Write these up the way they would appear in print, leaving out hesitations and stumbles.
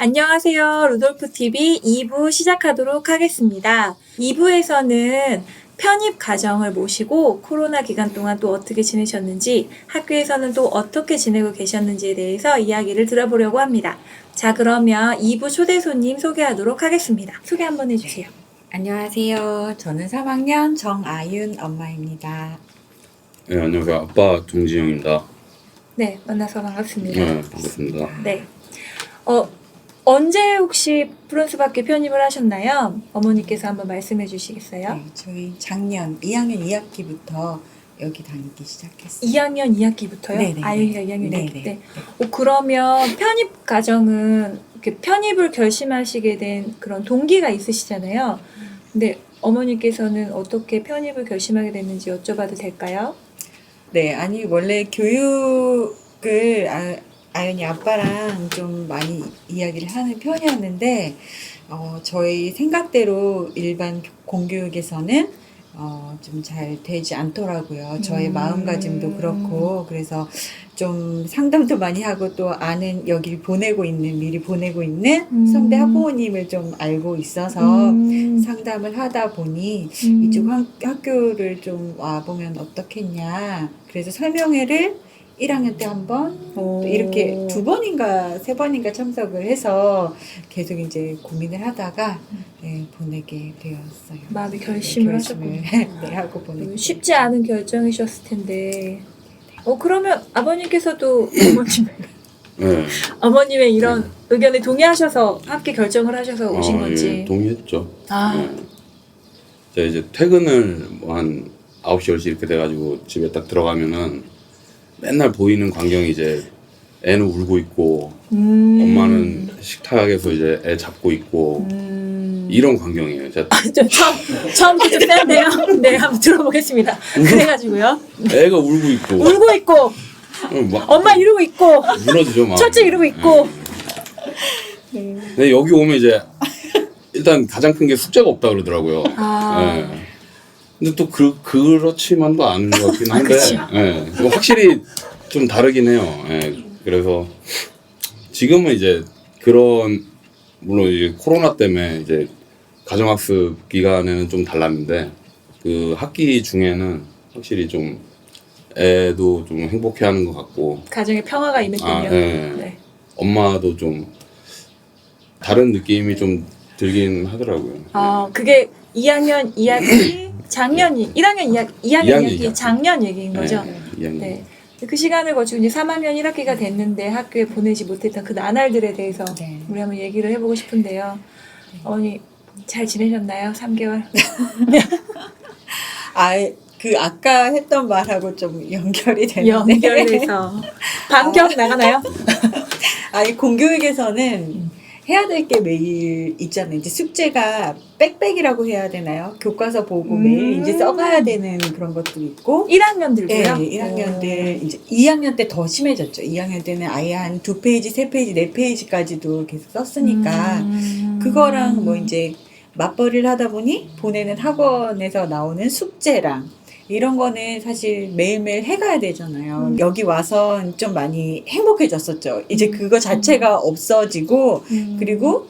안녕하세요. 루돌프TV 2부 시작하도록 하겠습니다. 2부에서는 편입 가정을 모시고 코로나 기간 동안 또 어떻게 지내셨는지, 학교에서는 또 어떻게 지내고 계셨는지에 대해서 이야기를 들어보려고 합니다. 자, 그러면 2부 초대 손님 소개하도록 하겠습니다. 소개 한번 해주세요. 안녕하세요. 저는 3학년 정아윤 엄마입니다. 네, 안녕하세요. 아빠 정지영입니다. 네, 만나서 반갑습니다. 네, 반갑습니다. 네. 언제 혹시 프랑스밖에 편입을 하셨나요? 어머니께서 한번 말씀해 주시겠어요? 네, 저희 작년 2학년 2학기부터 여기 다니기 시작했어요. 2학년 2학기부터요? 네네. 아윤이가 2학년 네네. 2학기 때. 그러면 편입 과정은 이렇게 편입을 결심하시게 된 그런 동기가 있으시잖아요. 근데 어머니께서는 어떻게 편입을 결심하게 됐는지 여쭤봐도 될까요? 네, 아니 원래 교육을 아윤이 아빠랑 좀 많이 이야기를 하는 편이었는데 저희 생각대로 일반 공교육에서는 좀 잘 되지 않더라고요. 저의 마음가짐도 그렇고 그래서 좀 상담도 많이 하고 또 아는 여기 미리 보내고 있는 성대 학부모님을 좀 알고 있어서 상담을 하다 보니 이쪽 학교를 좀 와보면 어떻겠냐. 그래서 설명회를 1학년 때 한 번, 또 이렇게 2번인가 3번인가 참석을 해서 계속 이제 고민을 하다가 네, 보내게 되었어요. 마음의 결심을 결심을 네, 하고 보내게 쉽지 않은 결정이셨을 텐데. 그러면 아버님께서도 네. 어머님의 이런 의견에 동의하셔서 함께 결정을 하셔서 오신 건지. 예, 동의했죠. 아. 네. 제가 이제 퇴근을 한 9시, 10시 이렇게 돼가지고 집에 딱 들어가면은 맨날 보이는 광경이 이제 애는 울고 있고 엄마는 식탁에서 이제 애 잡고 있고 이런 광경이에요. 제가 좀 처음부터 좀 센데요. 네, 한번 들어보겠습니다. 그래가지고요. 애가 울고 있고 울고 있고, 막 엄마 이러고 있고, 무너지죠 막. 첫째 이러고 있고. 근데 여기 오면 이제 일단 가장 큰 게 숙제가 없다 그러더라고요. 예. 근데 또 그렇지만도 않은 것 같긴 한데, 예. 뭐 확실히 좀 다르긴 해요. 예. 그래서 지금은 이제 물론 이제 코로나 때문에 이제 가정학습 기간에는 좀 달랐는데, 그 학기 중에는 확실히 좀 애도 좀 행복해하는 것 같고, 가정에 평화가 있는군요. 예. 네. 엄마도 좀 다른 느낌이 좀 들긴 하더라고요. 그게 2학년 2학기, 작년이 1학년 2학년 2학기 작년 얘기인 거죠. 네, 2학년. 네. 그 시간을 거치고 이제 3학년 1학기가 됐는데 학교에 보내지 못했던 그 나날들에 대해서 네. 우리 한번 얘기를 해보고 싶은데요. 어머니 잘 지내셨나요? 3개월? 아까 했던 말하고 좀 연결이 되는데 연결해서 반격 나가나요? 이 공교육에서는 해야 될 게 매일 있잖아요. 이제 숙제가 빽빽이라고 해야 되나요? 교과서 보고 매일 이제 써가야 되는 그런 것도 있고. 1학년들도요? 네, 1학년들 이제 2학년 때 더 심해졌죠. 2학년 때는 아예 한 2페이지, 3페이지, 4페이지까지도 계속 썼으니까 그거랑 뭐 이제 맞벌이를 하다 보니 보내는 학원에서 나오는 숙제랑 이런 거는 사실 매일매일 해가야 되잖아요. 여기 와서 좀 많이 행복해졌었죠. 이제 그거 자체가 없어지고, 그리고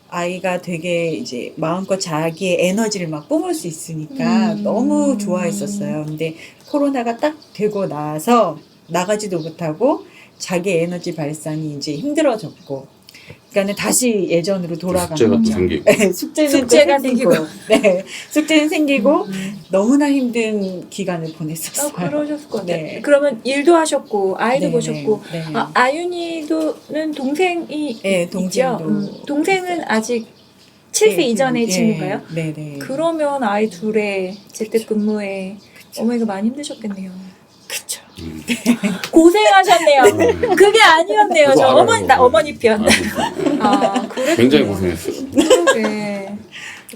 아이가 되게 이제 마음껏 자기의 에너지를 막 뿜을 수 있으니까 너무 좋아했었어요. 근데 코로나가 딱 되고 나서 나가지도 못하고 자기 에너지 발산이 이제 힘들어졌고, 그러니까 다시 예전으로 돌아가는 숙제가 또 거죠. 생기고. 네, 숙제가 생기고. 네, 숙제는 생기고 너무나 힘든 기간을 보냈었어요. 그러셨을 것 같아요. 네. 그러면 일도 하셨고 아이도 네, 보셨고 네. 아윤이는 동생이 네, 있죠? 동생도 동생은 아직 7세 이전의 친구인가요? 네네. 그러면 아이 둘의 재택근무에 어머니가 많이 힘드셨겠네요. 그쵸. 고생하셨네요. 그게 아니었네요. 그거 저 알아요. 어머니 편. 그랬군요. 굉장히 고생했어요. 그러게.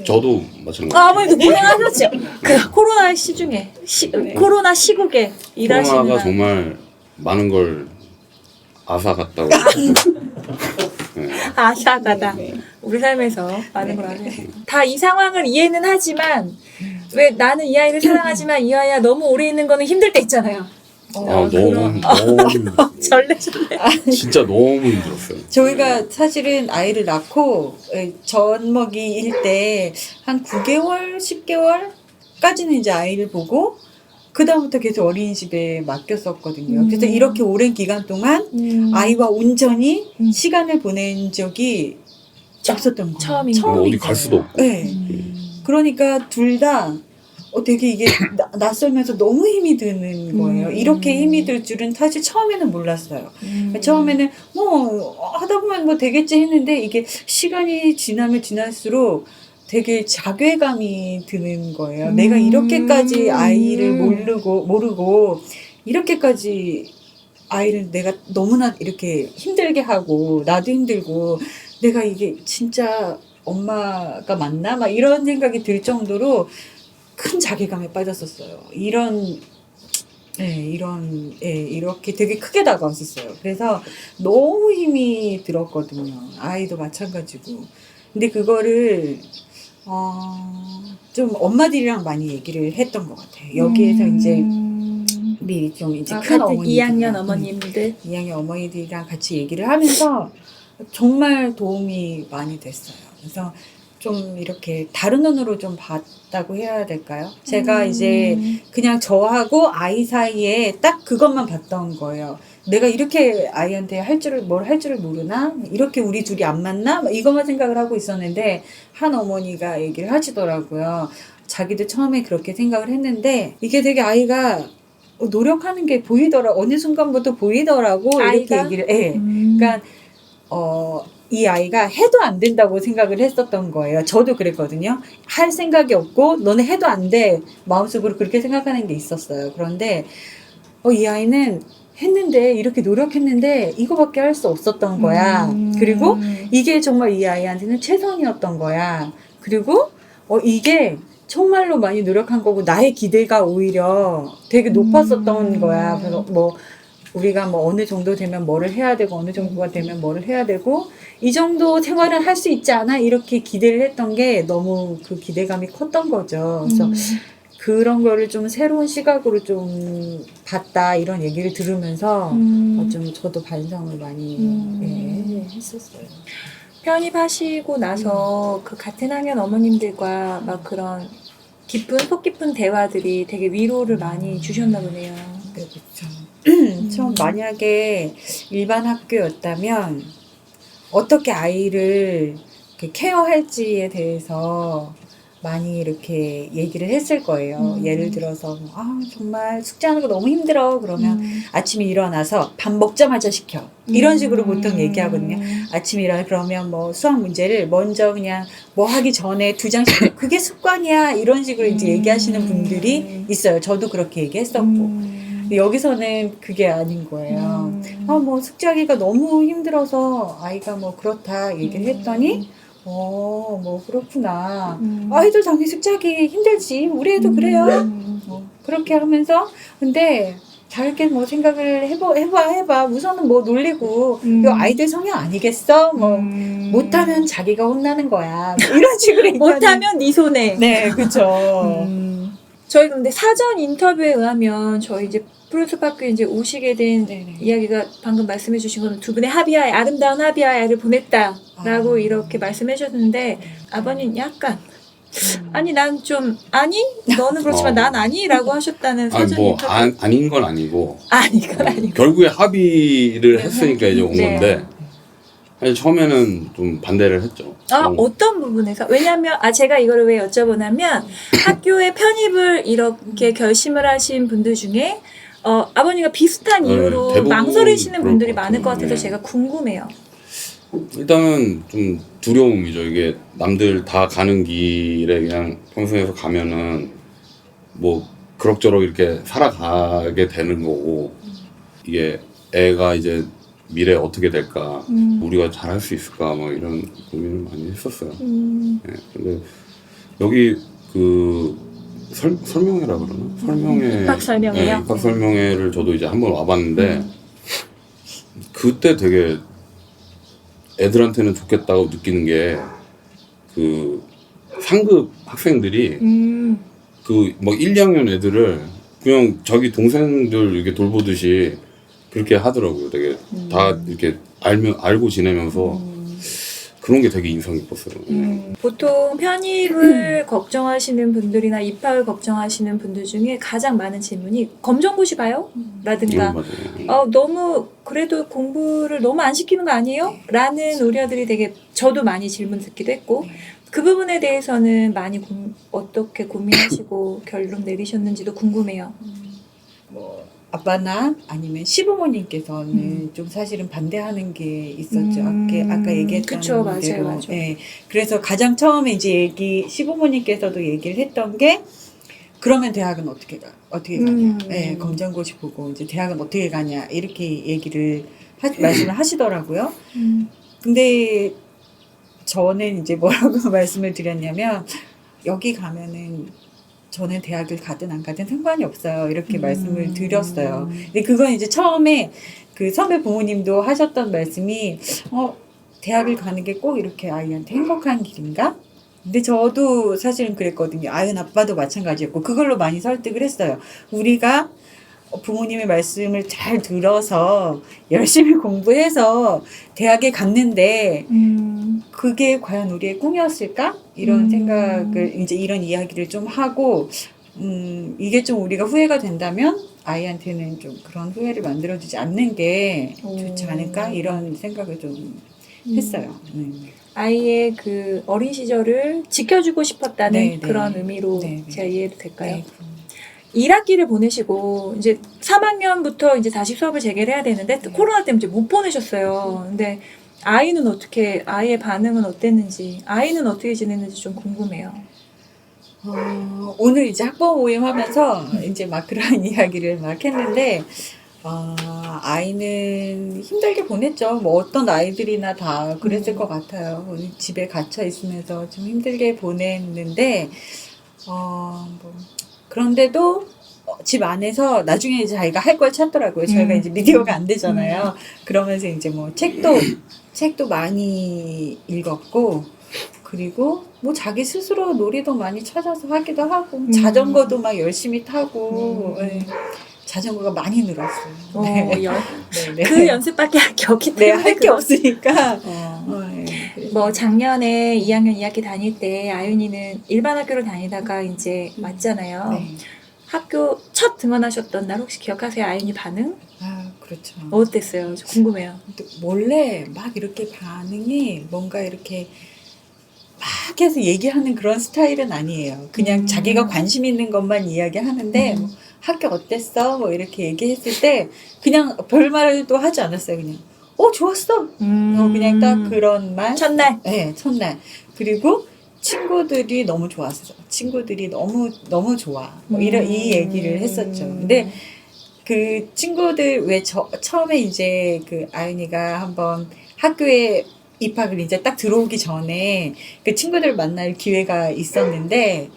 저도 마찬가지. 어머니도 고생하셨죠. 그 코로나 시중에 코로나 시국에 일하시는 코로나가 정말 많은 걸 앗아갔다고. 네. 아샤가다. 우리 삶에서 많은 걸 알아요. 다 이 상황을 이해는 하지만 왜 나는 이 아이를 사랑하지만 이 아이가 너무 오래 있는 거는 힘들 때 있잖아요. 아, 너무 절레. 진짜 너무 힘들었어요. 저희가 사실은 아이를 낳고 젖먹이일 때 한 9개월, 10개월까지는 이제 아이를 보고 그다음부터 계속 어린이집에 맡겼었거든요. 그래서 이렇게 오랜 기간 동안 아이와 온전히 시간을 보낸 적이 없었던 거예요. 처음인 뭐 어디 갈 수도 없고. 네. 그러니까 둘 다 되게 이게 낯설면서 너무 힘이 드는 거예요. 이렇게 힘이 들 줄은 사실 처음에는 몰랐어요. 처음에는 뭐 하다 보면 뭐 되겠지 했는데 이게 시간이 지나면 지날수록 되게 자괴감이 드는 거예요. 내가 이렇게까지 아이를 모르고 이렇게까지 아이를 내가 너무나 이렇게 힘들게 하고 나도 힘들고 내가 이게 진짜 엄마가 맞나? 막 이런 생각이 들 정도로 큰 자괴감에 빠졌었어요. 이렇게 되게 크게 다가왔었어요. 그래서 너무 힘이 들었거든요. 아이도 마찬가지고. 근데 그거를, 좀 엄마들이랑 많이 얘기를 했던 것 같아요. 여기에서 이제, 미리 좀 이제 큰 같은 어머니들. 2학년 어머님들. 2학년 어머니들이랑 같이 얘기를 하면서 정말 도움이 많이 됐어요. 그래서 좀 이렇게 다른 눈으로 좀 봤다고 해야 될까요? 제가 이제 그냥 저하고 아이 사이에 딱 그것만 봤던 거예요. 내가 이렇게 아이한테 뭘 할 줄을 모르나? 이렇게 우리 둘이 안 맞나? 이것만 생각을 하고 있었는데 한 어머니가 얘기를 하시더라고요. 자기도 처음에 그렇게 생각을 했는데 이게 되게 아이가 노력하는 게 어느 순간부터 보이더라고. 이렇게 아이가? 얘기를, 예. 그러니까, 이 아이가 해도 안 된다고 생각을 했었던 거예요. 저도 그랬거든요. 할 생각이 없고, 너네 해도 안 돼. 마음속으로 그렇게 생각하는 게 있었어요. 그런데, 이 아이는 했는데, 이렇게 노력했는데, 이거밖에 할 수 없었던 거야. 그리고 이게 정말 이 아이한테는 최선이었던 거야. 그리고, 이게 정말로 많이 노력한 거고, 나의 기대가 오히려 되게 높았었던 거야. 그래서 우리가 어느 정도 되면 뭐를 해야 되고 어느 정도가 되면 뭐를 해야 되고 이 정도 생활을 할 수 있지 않아? 이렇게 기대를 했던 게 너무 그 기대감이 컸던 거죠. 그래서 그런 거를 좀 새로운 시각으로 좀 봤다 이런 얘기를 들으면서 좀 저도 반성을 많이 했었어요. 편입하시고 나서 그 같은 학년 어머님들과 막 그런 속 깊은 대화들이 되게 위로를 많이 주셨나 보네요. 네, 그렇죠. 만약에 일반 학교였다면 어떻게 아이를 케어할지에 대해서 많이 이렇게 얘기를 했을 거예요. 예를 들어서 정말 숙제하는 거 너무 힘들어. 그러면 아침에 일어나서 밥 먹자마자 시켜. 이런 식으로 보통 얘기하거든요. 아침에 일어나 그러면 수학 문제를 먼저 그냥 하기 전에 2장씩 그게 습관이야. 이런 식으로 이제 얘기하시는 분들이 있어요. 저도 그렇게 얘기했었고. 여기서는 그게 아닌 거예요. 숙제하기가 너무 힘들어서 아이가 그렇다 얘기를 했더니 그렇구나. 아이들 당연히 숙제하기 힘들지. 우리 애도 그래요. 그렇게 하면서, 근데, 다르게 생각을 해봐. 우선은 놀리고, 이거 아이들 성향 아니겠어? 못하면 자기가 혼나는 거야. 이런 식으로 못하면 네 손에. 네, 그쵸. 저희 근데 사전 인터뷰에 의하면 저희 이제 프로스학교에 이제 오시게 된 이야기가 방금 말씀해 주신 건 두 분의 아름다운 합의하에 보냈다라고 이렇게 말씀해 주셨는데 아버님 약간 아니 난 좀 너는 그렇지만 난 아니라고 하셨다는 사전 인터뷰. 아닌 건 아니고. 이건 아니고. 결국에 합의를 했으니까 이제 온 네. 건데. 사실 처음에는 좀 반대를 했죠. 어떤 부분에서? 왜냐면, 제가 이거를 왜 여쭤보냐면, 학교에 편입을 이렇게 결심을 하신 분들 중에, 아버님과 비슷한 이유로 대부분 망설이시는 그럴 분들이 것 많을 것 같아요. 같아서 네. 제가 궁금해요. 일단은 좀 두려움이죠. 이게 남들 다 가는 길에 그냥 평소에서 가면은 그럭저럭 이렇게 살아가게 되는 거고, 이게 애가 이제 미래 어떻게 될까, 우리가 잘할 수 있을까, 이런 고민을 많이 했었어요. 네, 근데 여기 설명회라 그러나? 입학 설명회요? 네, 입학 설명회를 저도 이제 한번 와봤는데, 그때 되게 애들한테는 좋겠다고 느끼는 게, 상급 학생들이 1, 2학년 애들을 그냥 자기 동생들 이렇게 돌보듯이 그렇게 하더라고요. 되게 다 이렇게 알고 지내면서 그런 게 되게 인상 깊었어요. 보통 편입을 걱정하시는 분들이나 입학을 걱정하시는 분들 중에 가장 많은 질문이 검정고시 봐요? 라든가 맞아요. 너무 그래도 공부를 너무 안 시키는 거 아니에요? 라는 우려들이 되게 저도 많이 질문 듣기도 했고 그 부분에 대해서는 많이 어떻게 고민하시고 결론 내리셨는지도 궁금해요. 뭐 아빠나 아니면 시부모님께서는 좀 사실은 반대하는 게 있었죠. 아까 얘기했던 그쵸, 맞아요, 대로. 맞아요. 예. 그래서 가장 처음에 이제 시부모님께서도 얘기를 했던 게 그러면 대학은 어떻게 가냐. 예, 검정고시 보고 이제 대학은 어떻게 가냐. 이렇게 얘기를 말씀을 하시더라고요. 근데 저는 이제 뭐라고 말씀을 드렸냐면 여기 가면은 저는 대학을 가든 안 가든 상관이 없어요. 이렇게 말씀을 드렸어요. 근데 그건 이제 처음에 그 선배 부모님도 하셨던 말씀이 대학을 가는 게 꼭 이렇게 아이한테 행복한 길인가? 근데 저도 사실은 그랬거든요. 아이는 아빠도 마찬가지였고 그걸로 많이 설득을 했어요. 우리가 부모님의 말씀을 잘 들어서 열심히 공부해서 대학에 갔는데 그게 과연 우리의 꿈이었을까? 이런 생각을 이제 이런 이야기를 좀 하고 이게 좀 우리가 후회가 된다면 아이한테는 좀 그런 후회를 만들어주지 않는 게 좋지 않을까? 이런 생각을 좀 했어요. 아이의 그 어린 시절을 지켜주고 싶었다는 네, 그런 네. 의미로 네, 네. 제가 이해해도 될까요? 네. 1학기를 보내시고 이제 3학년부터 이제 다시 수업을 재개를 해야 되는데 코로나 때문에 이제 못 보내셨어요. 근데 아이의 반응은 어땠는지, 아이는 어떻게 지냈는지 좀 궁금해요. 오늘 이제 학부모 모임 하면서 이제 막 그런 이야기를 막 했는데 아이는 힘들게 보냈죠. 뭐 어떤 아이들이나 다 그랬을 것 같아요. 오늘 집에 갇혀 있으면서 좀 힘들게 보냈는데 뭐 그런데도 집 안에서 나중에 이제 자기가 할 걸 찾더라고요. 저희가 이제 미디어가 안 되잖아요. 그러면서 이제 뭐 책도 많이 읽었고, 그리고 뭐 자기 스스로 놀이도 많이 찾아서 하기도 하고, 자전거도 막 열심히 타고, 네. 자전거가 많이 늘었어요. 네. 그 연습밖에 할 게 없기 네, 때문에 할 게 없으니까. 네. 뭐 작년에 2학년 2학기 다닐 때 아윤이는 일반 학교를 다니다가 이제 왔잖아요. 네. 학교 첫 등원하셨던 날 혹시 기억하세요? 아윤이 반응? 그렇죠. 어땠어요? 저 궁금해요. 원래 막 이렇게 반응이 뭔가 이렇게 막 해서 얘기하는 그런 스타일은 아니에요. 그냥 자기가 관심 있는 것만 이야기하는데 뭐 학교 어땠어? 뭐 이렇게 얘기했을 때 그냥 별말도 하지 않았어요. 그냥 좋았어. 그냥 딱 그런 말. 첫날? 네, 첫날. 그리고 친구들이 너무 좋았어. 친구들이 너무 좋아. 뭐 이 얘기를 했었죠. 근데 그 친구들 처음에 이제 그 아윤이가 한번 학교에 입학을 이제 딱 들어오기 전에 그 친구들 만날 기회가 있었는데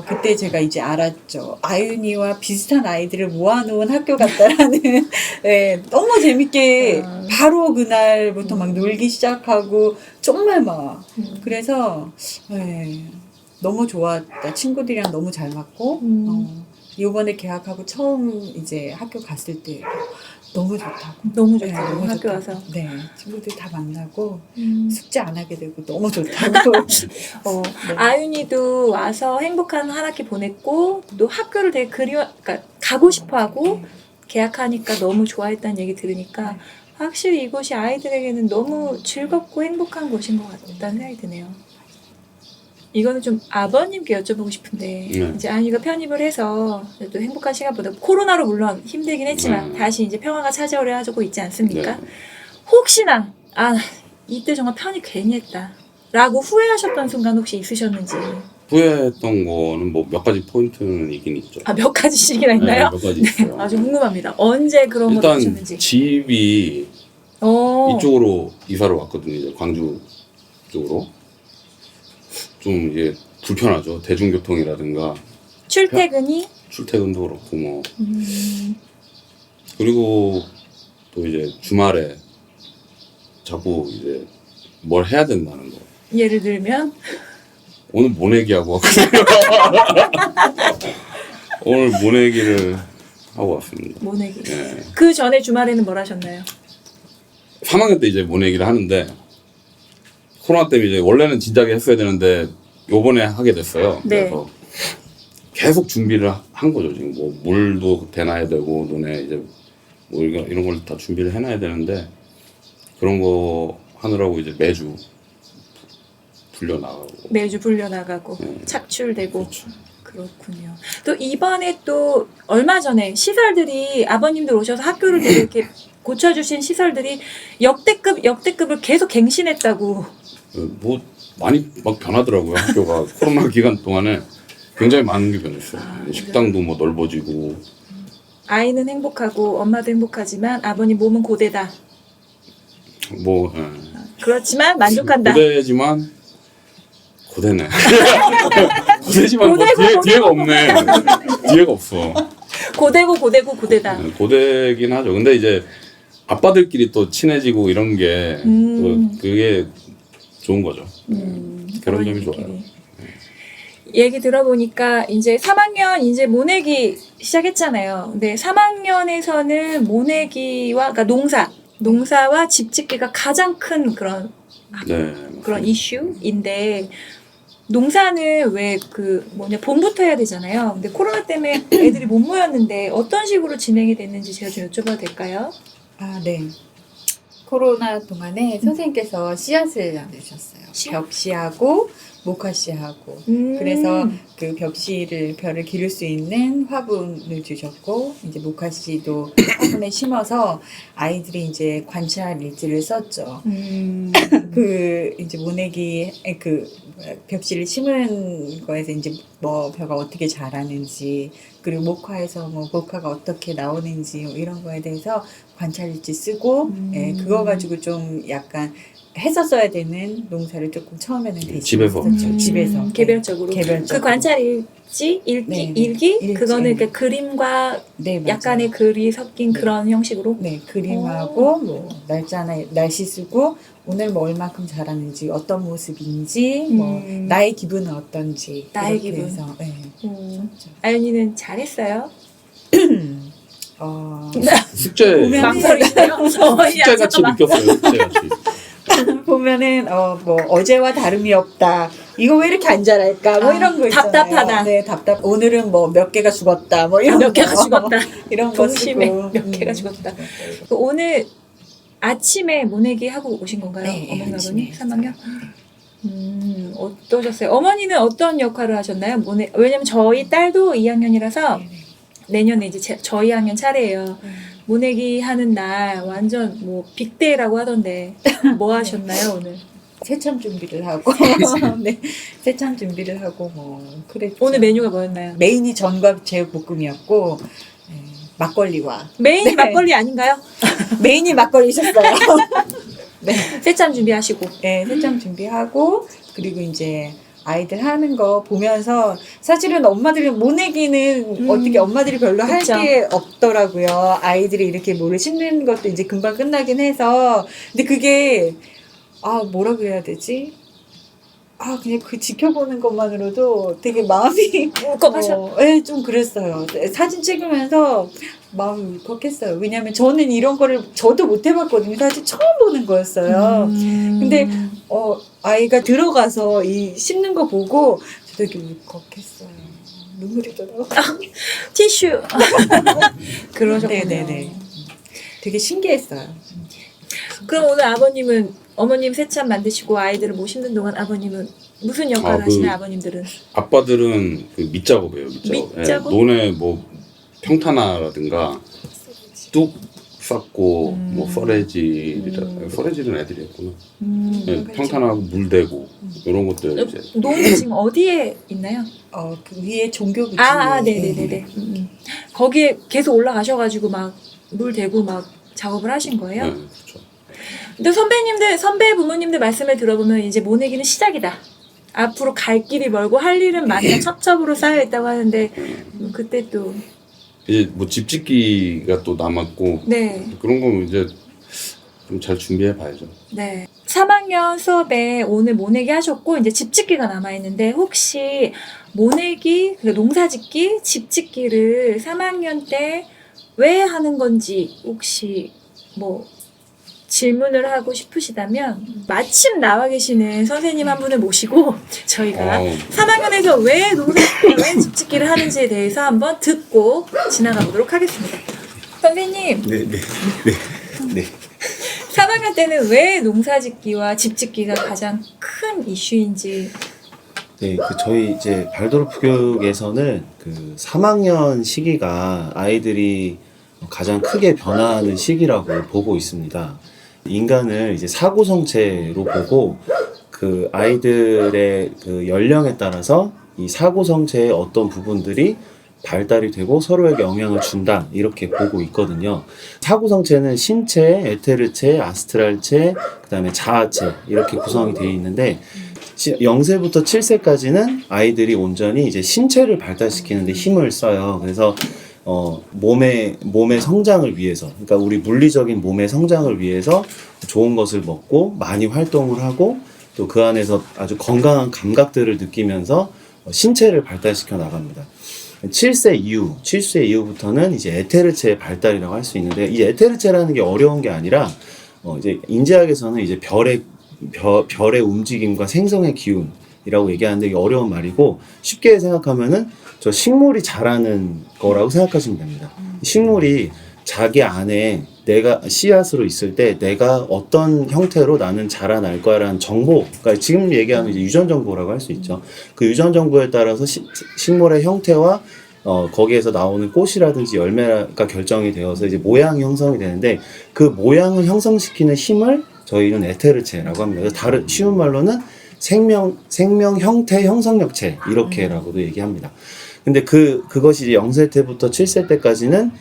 그때 제가 이제 알았죠. 아윤이와 비슷한 아이들을 모아놓은 학교 같다라는. 네, 너무 재밌게 바로 그날부터 막 놀기 시작하고 정말 막 그래서 네, 너무 좋았다. 친구들이랑 너무 잘 맞고 이번에 개학하고 처음 이제 학교 갔을 때 너무 좋다고. 너무 좋다고. 네, 너무 학교 좋다고. 와서. 네, 친구들 다 만나고 숙제 안 하게 되고 너무 좋다고. 네. 아윤이도 와서 행복한 한 학기 보냈고 또 학교를 되게 그러니까 가고 싶어하고 개학하니까 너무 좋아했다는 얘기 들으니까 확실히 이곳이 아이들에게는 너무 즐겁고 행복한 곳인 것 같다는 생각이 드네요. 이거는 좀 아버님께 여쭤보고 싶은데 이제 아이가 편입을 해서 또 행복한 시간보다 코로나로 물론 힘들긴 했지만 다시 이제 평화가 찾아오려 하고 있지 않습니까? 혹시나 이때 정말 편입 괜히 했다 라고 후회하셨던 순간 혹시 있으셨는지. 후회했던 거는 뭐 몇 가지 포인트는 있긴 있죠. 몇 가지씩이나 있나요? 네, 몇 가지 있어요. 아주 궁금합니다. 언제 그런 거 일단 하셨는지. 집이 이쪽으로 이사를 왔거든요. 이제 광주 쪽으로. 좀 이제 불편하죠. 대중교통이라든가 출퇴근도 그렇고 뭐. 그리고 또 이제 주말에 자꾸 이제 뭘 해야 된다는 거. 예를 들면 오늘 모내기 하고 왔거든요. 오늘 모내기를 하고 왔습니다. 모내기. 예. 그 전에 주말에는 뭘 하셨나요? 3학년 때 이제 모내기를 하는데 코로나 때문에 이제 원래는 진작에 했어야 되는데 요번에 하게 됐어요. 네. 그래서 계속 준비를 한 거죠. 지금 뭐 물도 대놔야 되고 논에 이제 뭐 이런 걸 다 준비를 해놔야 되는데 그런 거 하느라고 이제 매주 불려나가고. 매주 불려나가고 네. 착출되고. 그렇죠. 그렇군요. 또 이번에 또 얼마 전에 시설들이 아버님들 오셔서 학교를 되게 이렇게 고쳐주신 시설들이 역대급을 계속 갱신했다고. 뭐 많이 막 변하더라고요. 학교가 코로나 기간 동안에 굉장히 많은 게 변했어요. 식당도 뭐 넓어지고. 아이는 행복하고 엄마도 행복하지만 아버님 몸은 고대다. 뭐 그렇지만 만족한다. 고대지만 고대네. 고대지만 뭐 고대고, 뒤에가 없네. 뒤에가 없어. 고대다. 고대긴 하죠. 근데 이제 아빠들끼리 또 친해지고 이런 게 또 그게 좋은 거죠. 그런 점이 좋아요. 얘기 들어보니까 이제 3학년 이제 모내기 시작했잖아요. 근데 3학년에서는 모내기와 그러니까 농사와 집 짓기가 가장 큰 그런 네. 그런 이슈인데 농사는 왜 봄부터 해야 되잖아요. 근데 코로나 때문에 애들이 못 모였는데 어떤 식으로 진행이 됐는지 제가 좀 여쭤봐도 될까요? 아, 네. 코로나 동안에 선생님께서 씨앗을 나누셨어요. 씨앗? 벽씨하고 목화씨하고. 그래서 그 벽을 기를 수 있는 화분을 주셨고, 이제 목화씨도 화분에 심어서 아이들이 이제 관찰 일지를 썼죠. 그 이제 모내기 벽지를 심은 거에서 이제 뭐 벼가 어떻게 자라는지 그리고 목화에서 뭐 목화가 어떻게 나오는지 뭐 이런 거에 대해서 관찰일지 쓰고 예, 그거 가지고 좀 약간 했었어야 되는 농사를 조금 처음에는 대신 집에서. 했었죠. 집에서 개별적으로. 개별적으로. 그 관찰 일지, 네, 일기 그거는 이렇게 그림과 네, 맞아요. 약간의 글이 섞인 네. 그런 형식으로. 네, 그림하고 뭐 날씨 쓰고 오늘 뭐 얼마큼 자랐는지 어떤 모습인지 뭐 나의 기분은 어떤지 나의 이렇게 기분. 해서 네. 아연이는 잘했어요. 숙제 보면- 망설이네요. 숙제 같이 느꼈어요. 숙제 같이. 보면은 뭐 어제와 다름이 없다. 이거 왜 이렇게 안 자랄까? 뭐 이런 거 있잖아요. 답답하다. 네, 오늘은 뭐 몇 개가 죽었다. 뭐 이런 몇 개가 거. 죽었다. 이런 거 동심에 쓰고. 몇 개가 죽었다. 오늘 아침에 모내기 하고 오신 건가요? 네, 어머니 아침에 아버님 3학년? 어떠셨어요? 어머니는 어떤 역할을 하셨나요? 왜냐면 저희 딸도 2학년이라서 내년에 이제 저희 학년 차례예요. 모내기 하는 날 완전 뭐 빅데이라고 하던데 뭐 하셨나요 오늘? 새참 준비를 하고 네, 새참 준비를 하고 뭐 그랬죠. 오늘 메뉴가 뭐였나요? 메인이 전과 제육볶음이었고 네, 막걸리와 메인이 네. 막걸리 아닌가요? 메인이 막걸리셨어요. 네. 새참 준비하시고. 네, 새참 준비하고 그리고 이제 아이들 하는 거 보면서 사실은 엄마들이 모내기는 어떻게 엄마들이 별로 할 그쵸. 게 없더라고요. 아이들이 이렇게 뭐를 씻는 것도 이제 금방 끝나긴 해서 근데 그게 뭐라 그래야 되지? 그냥 그 지켜보는 것만으로도 되게 마음이 울컥하셨. 네, 좀 그랬어요. 사진 찍으면서 마음이 울컥했어요. 왜냐면 저는 이런 거를 저도 못 해봤거든요. 사실 처음 보는 거였어요. 근데 아이가 들어가서 이 씹는 거 보고 저 되게 울컥했어요. 눈물이 나더라고요. 티슈. 그러셨군요. 네네네. 되게 신기했어요. 그럼 오늘 어머님 새참 만드시고 아이들을 모시는 동안 아버님은 무슨 역할을 그 하시나요? 아버님들은? 아빠들은 그 밑작업이에요. 밑작업. 밑작업? 논에 뭐 평탄화라든가 뚝 쌓고 뭐 써레지는 애들이 했구나. 네, 평탄하고 물대고 이런 것들 이제 논이 지금 어디에 있나요? 그 위에 종교부지. 네네네네. 거기에 계속 올라가셔가지고 막 물 대고 막 작업을 하신 거예요? 네, 그렇죠. 근데 선배 부모님들 말씀을 들어보면 이제 모내기는 시작이다. 앞으로 갈 길이 멀고 할 일은 많다. 첩첩으로 쌓여 있다고 하는데 그때 또 이제 뭐 집짓기가 또 남았고 네. 그런 거 이제 좀 잘 준비해 봐야죠. 네. 3학년 수업에 오늘 모내기 하셨고 이제 집짓기가 남아 있는데 혹시 모내기, 농사짓기, 집짓기를 3학년 때 왜 하는 건지 혹시 뭐 질문을 하고 싶으시다면 마침 나와 계시는 선생님 한 분을 모시고 저희가 3학년에서 왜 농사짓기, 왜 집짓기를 하는지에 대해서 한번 듣고 지나가 보도록 하겠습니다. 선생님, 네. 3학년 때는 왜 농사짓기와 집짓기가 가장 큰 이슈인지. 네, 저희 이제 발도르프 교육에서는 그 3학년 시기가 아이들이 가장 크게 변화하는 시기라고 보고 있습니다. 인간을 이제 사고성체로 보고 그 아이들의 그 연령에 따라서 이 사고성체의 어떤 부분들이 발달이 되고 서로에게 영향을 준다 이렇게 보고 있거든요. 사고성체는 신체, 에테르체, 아스트랄체, 그다음에 자아체 이렇게 구성이 되어 있는데 0세부터 7세까지는 아이들이 온전히 이제 신체를 발달시키는데 힘을 써요. 그래서 몸의 성장을 위해서, 그러니까 우리 물리적인 몸의 성장을 위해서 좋은 것을 먹고 많이 활동을 하고 또 그 안에서 아주 건강한 감각들을 느끼면서 신체를 발달시켜 나갑니다. 7세 이후부터는 이제 에테르체의 발달이라고 할 수 있는데, 이 에테르체라는 게 어려운 게 아니라 이제 인지학에서는 이제 별의 움직임과 생성의 기운이라고 얘기하는데 이게 어려운 말이고, 쉽게 생각하면은 저 식물이 자라는 거라고 생각하시면 됩니다. 식물이 자기 안에 내가 씨앗으로 있을 때 내가 어떤 형태로 나는 자라날 거야라는 정보, 그러니까 지금 얘기하는 이제 유전 정보라고 할 수 있죠. 그 유전 정보에 따라서 식물의 형태와 거기에서 나오는 꽃이라든지 열매가 결정이 되어서 이제 모양이 형성이 되는데, 그 모양을 형성시키는 힘을 저희는 에테르체라고 합니다. 그래서 쉬운 말로는 생명 형태 형성력체 이렇게라고도 얘기합니다. 근데 그것이 이제 0세 때부터 7세 때까지는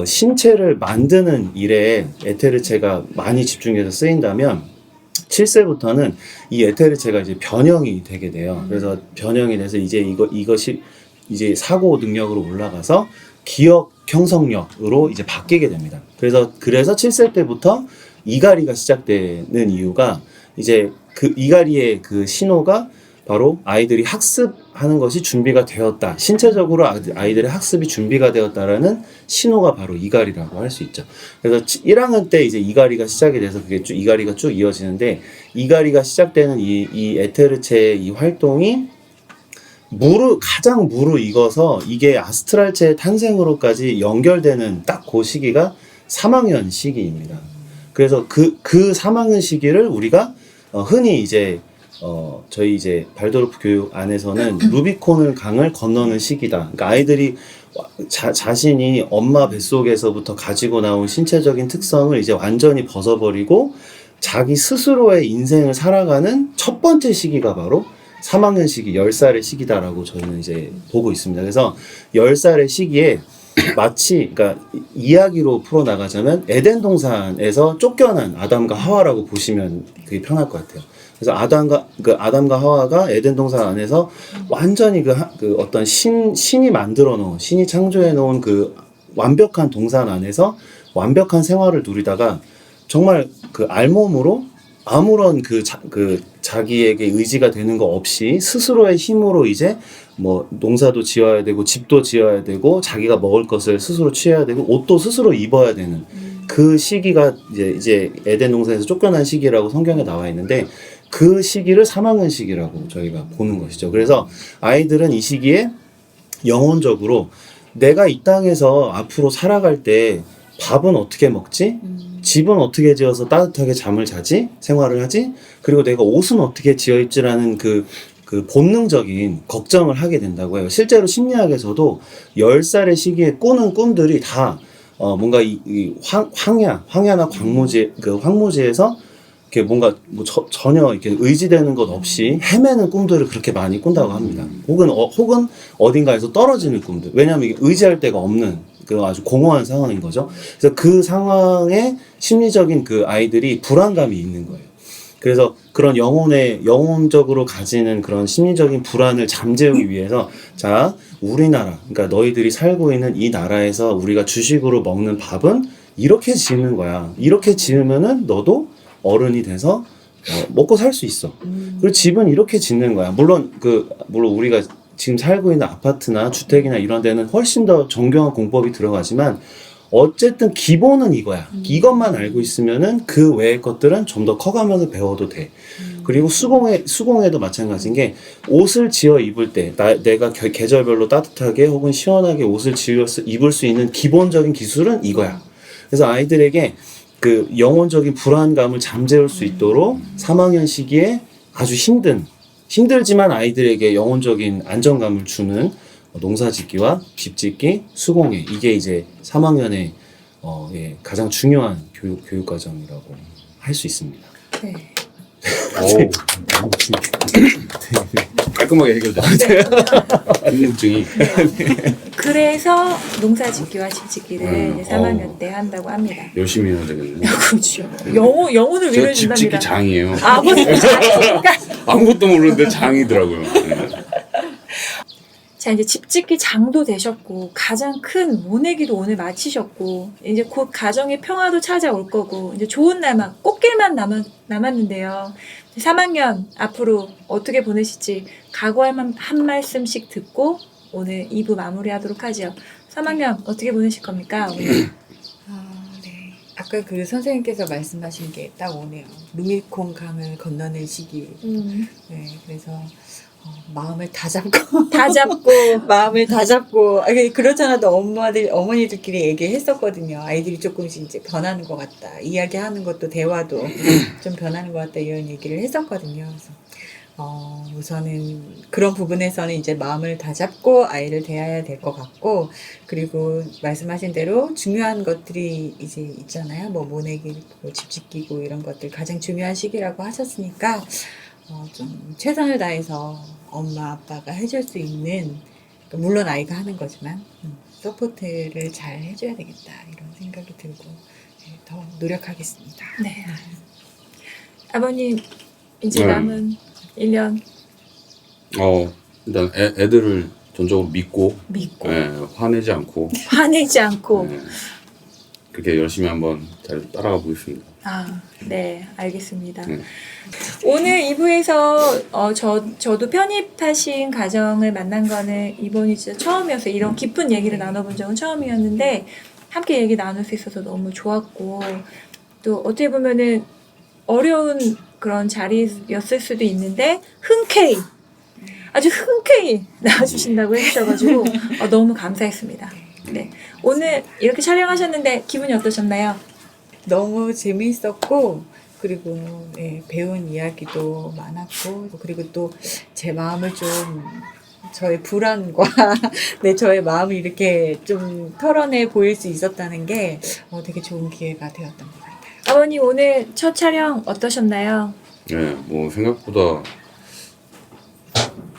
신체를 만드는 일에 에테르체가 많이 집중해서 쓰인다면, 7세부터는 이 에테르체가 이제 변형이 되게 돼요. 그래서 변형이 돼서 이제 이것이 이제 사고 능력으로 올라가서 기억 형성력으로 이제 바뀌게 됩니다. 그래서 7세 때부터 이갈이가 시작되는 이유가, 이제 그 이갈이의 그 신호가 바로 아이들이 학습하는 것이 준비가 되었다, 신체적으로 아이들의 학습이 준비가 되었다라는 신호가 바로 이갈이라고 할 수 있죠. 그래서 1학년 때 이제 이갈이가 시작이 돼서 그게 이갈이가 쭉 이어지는데, 이갈이가 시작되는 이 에테르체의 이 활동이 가장 무르익어서 이게 아스트랄체의 탄생으로까지 연결되는 딱 그 시기가 3학년 시기입니다. 그래서 그 3학년 시기를 우리가 흔히 이제 저희 이제 발도르프 교육 안에서는 루비콘을 강을 건너는 시기다. 그러니까 아이들이 자신이 엄마 뱃속에서부터 가지고 나온 신체적인 특성을 이제 완전히 벗어버리고 자기 스스로의 인생을 살아가는 첫 번째 시기가 바로 3학년 시기, 10살의 시기다라고 저희는 이제 보고 있습니다. 그래서 10살의 시기에 마치, 그러니까 이야기로 풀어나가자면 에덴 동산에서 쫓겨난 아담과 하와라고 보시면 그게 편할 것 같아요. 그래서 아담과 하와가 에덴 동산 안에서 완전히 그 어떤 신이 만들어 놓은, 신이 창조해 놓은 그 완벽한 동산 안에서 완벽한 생활을 누리다가 정말 그 알몸으로 아무런 자기에게 의지가 되는 거 없이 스스로의 힘으로 이제 뭐 농사도 지어야 되고 집도 지어야 되고 자기가 먹을 것을 스스로 취해야 되고 옷도 스스로 입어야 되는 그 시기가 이제 에덴 동산에서 쫓겨난 시기라고 성경에 나와 있는데, 그 시기를 3학년 시기라고 저희가 보는 것이죠. 그래서 아이들은 이 시기에 영혼적으로 내가 이 땅에서 앞으로 살아갈 때 밥은 어떻게 먹지? 집은 어떻게 지어서 따뜻하게 잠을 자지? 생활을 하지? 그리고 내가 옷은 어떻게 지어 입지라는 그 본능적인 걱정을 하게 된다고 해요. 실제로 심리학에서도 10살의 시기에 꾸는 꿈들이 다 뭔가 이 황야나 황무지에서 이렇게 뭔가 전혀 이렇게 의지되는 것 없이 헤매는 꿈들을 그렇게 많이 꾼다고 합니다. 혹은 어딘가에서 떨어지는 꿈들. 왜냐하면 이게 의지할 데가 없는 그 아주 공허한 상황인 거죠. 그래서 그 상황에 심리적인 그 아이들이 불안감이 있는 거예요. 그래서 그런 영혼적으로 가지는 그런 심리적인 불안을 잠재우기 위해서, 자, 우리나라, 그러니까 너희들이 살고 있는 이 나라에서 우리가 주식으로 먹는 밥은 이렇게 지는 거야. 이렇게 지으면은 너도 어른이 돼서 먹고 살 수 있어. 그리고 집은 이렇게 짓는 거야. 물론 우리가 지금 살고 있는 아파트나 주택이나 이런 데는 훨씬 더 정교한 공법이 들어가지만 어쨌든 기본은 이거야. 이것만 알고 있으면은 그 외의 것들은 좀 더 커가면서 배워도 돼. 그리고 수공예도 마찬가지인 게 옷을 지어 입을 때 내가 계절별로 따뜻하게 혹은 시원하게 옷을 입을 수 있는 기본적인 기술은 이거야. 그래서 아이들에게 그 영혼적인 불안감을 잠재울 수 있도록 3학년 시기에 아주 힘들지만 아이들에게 영혼적인 안정감을 주는 농사짓기와 집짓기, 수공예, 이게 이제 3학년의 가장 중요한 교육 과정이라고 할 수 있습니다. 네. 오, 깔끔하게 해결됐어요. 궁금증이. 그래서 농사짓기와 집짓기를 이제 3학년 어. 때 한다고 합니다. 열심히 해야 되겠네요. 그렇죠. 영혼을 제가 위로해 준답니다. 집짓기 장이에요. 아버님 장이니까. 아무것도 모르는데 장이더라고요. 네. 자, 이제 집짓기 장도 되셨고, 가장 큰 모내기도 오늘 마치셨고, 이제 곧 가정의 평화도 찾아올 거고, 이제 좋은 날만, 꽃길만 남았는데요. 3학년 앞으로 어떻게 보내실지 각오할 한 말씀씩 듣고, 오늘 2부 마무리하도록 하죠. 3학년 어떻게 보내실 겁니까, 오늘? 네. 아까 그 선생님께서 말씀하신 게 딱 오네요. 루미콘 강을 건너는 시기. 네, 그래서 마음을 다 잡고 마음을 다 잡고 그렇잖아도 어머니들끼리 얘기했었거든요. 아이들이 조금씩 이제 변하는 것 같다. 이야기하는 것도 대화도 좀 변하는 것 같다 이런 얘기를 했었거든요. 그래서 우선은 그런 부분에서는 이제 마음을 다 잡고 아이를 대해야 될 것 같고, 그리고 말씀하신 대로 중요한 것들이 이제 있잖아요. 뭐 모내기, 뭐 집짓기고 이런 것들 가장 중요한 시기라고 하셨으니까 좀 최선을 다해서 엄마 아빠가 해줄 수 있는, 물론 아이가 하는 거지만 서포트를 잘 해줘야 되겠다 이런 생각이 들고 더 노력하겠습니다. 네. 아버님, 이제 네. 남은 1년 일단 애들을 전적으로 믿고, 화내지 않고, 화내지 않고. 그렇게 열심히 한번 잘 따라가 보겠습니다. 네, 알겠습니다. 네. 오늘 2부에서 저도 편입하신 가정을 만난 거는 이번이 진짜 처음이어서 이런 깊은 얘기를 나눠본 적은 처음이었는데, 함께 얘기 나눌 수 있어서 너무 좋았고, 또 어떻게 보면은 어려운 그런 자리였을 수도 있는데 아주 흔쾌히 나와주신다고 해주셔가지고 너무 감사했습니다. 네, 오늘 이렇게 촬영하셨는데 기분이 어떠셨나요? 너무 재미있었고, 그리고 배운 이야기도 많았고, 그리고 또 제 마음을 좀, 저의 불안과 저의 마음을 이렇게 좀 털어내 보일 수 있었다는 게 되게 좋은 기회가 되었던 것 같아요. 아버님 오늘 첫 촬영 어떠셨나요? 네, 뭐 생각보다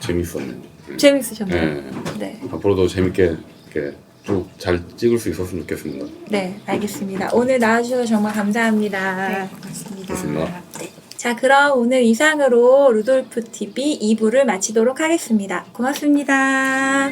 재밌었네요. 재밌으셨나요? 네. 앞으로도 재밌게 이렇게 쭉 잘 찍을 수 있었으면 좋겠습니다. 네, 알겠습니다. 오늘 나와주셔서 정말 감사합니다. 고맙습니다. 고맙습니다. 자, 그럼 오늘 이상으로 루돌프 TV 2부를 마치도록 하겠습니다. 고맙습니다.